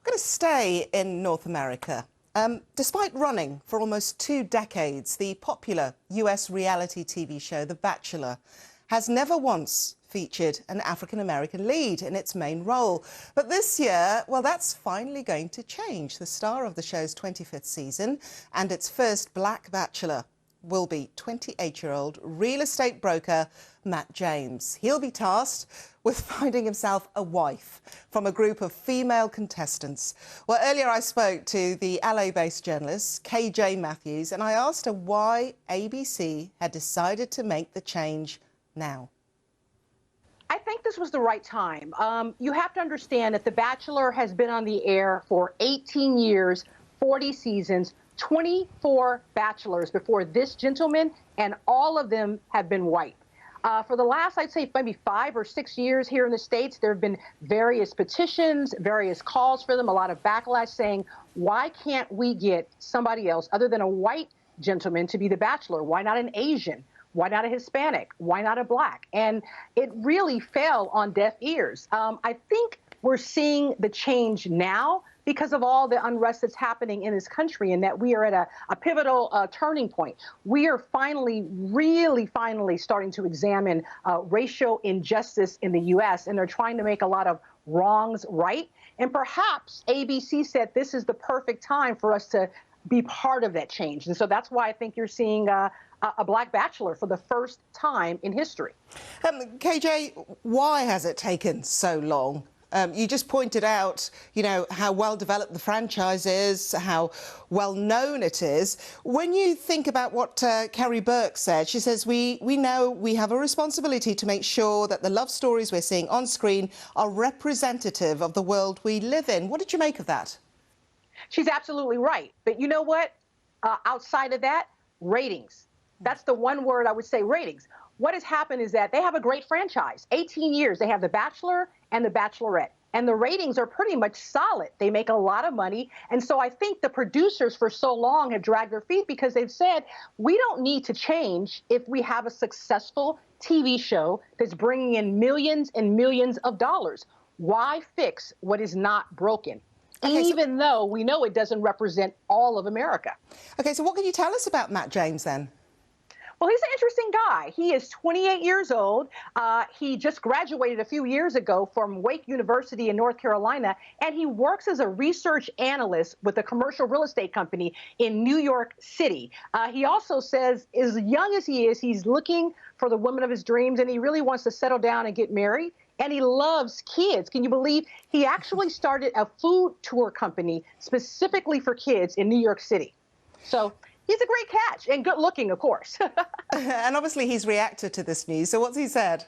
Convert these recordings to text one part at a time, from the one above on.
I'm going to stay in North America. Despite running for almost 2 decades, the popular US reality TV show The Bachelor has never once featured an African-American lead in its main role. But this year, well, that's finally going to change. The star of the show's 25th season and its first black bachelor will be 28-year-old real estate broker Matt James. He'll be tasked with finding himself a wife from a group of female contestants. Well, earlier I spoke to the LA-based journalist KJ Matthews and I asked her why ABC had decided to make the change now. I think this was the right time. You have to understand that The Bachelor has been on the air for 18 years, 40 seasons, 24 bachelors before this gentleman, and all of them have been white. For the last, I'd say, maybe 5 or 6 years here in the States, there have been various petitions, various calls for them, a lot of backlash saying, why can't we get somebody else other than a white gentleman to be the bachelor? Why not an Asian? Why not a Hispanic? Why not a black? And it really fell on deaf ears. I think we're seeing the change now because of all the unrest that's happening in this country, and that we are at a pivotal turning point. We are finally, really finally starting to examine racial injustice in the U.S., and they're trying to make a lot of wrongs right. And perhaps ABC said this is the perfect time for us to be part of that change. And so that's why I think you're seeing a black bachelor for the first time in history. KJ, why has it taken so long? You just pointed out, how well developed the franchise is, how well known it is. When you think about what Kerry Burke said, she says, we know we have a responsibility to make sure that the love stories we're seeing on screen are representative of the world we live in. What did you make of that? She's absolutely right. But you know what? Outside of that, ratings. That's the one word I would say, ratings. What has happened is that they have a great franchise. 18 years. They have The Bachelor and The Bachelorette. And the ratings are pretty much solid. They make a lot of money. And so I think the producers for so long have dragged their feet because they've said, we don't need to change if we have a successful TV show that's bringing in millions and millions of dollars. Why fix what is not broken? Okay, even though we know it doesn't represent all of America. Okay, so what can you tell us about Matt James then? Well, he's an interesting guy. He is 28 years old. He just graduated a few years ago from Wake University in North Carolina, and he works as a research analyst with a commercial real estate company in New York City. He also says, as young as he is, he's looking for the woman of his dreams, and he really wants to settle down and get married. And he loves kids. Can you believe he actually started a food tour company specifically for kids in New York City? So he's a great catch and good looking, of course. And obviously he's reacted to this news. So what's he said?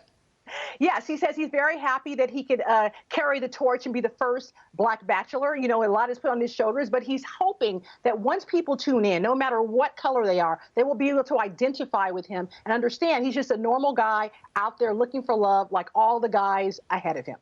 Yes, he says he's very happy that he could carry the torch and be the first black bachelor. A lot is put on his shoulders, but he's hoping that once people tune in, no matter what color they are, they will be able to identify with him and understand he's just a normal guy out there looking for love like all the guys ahead of him.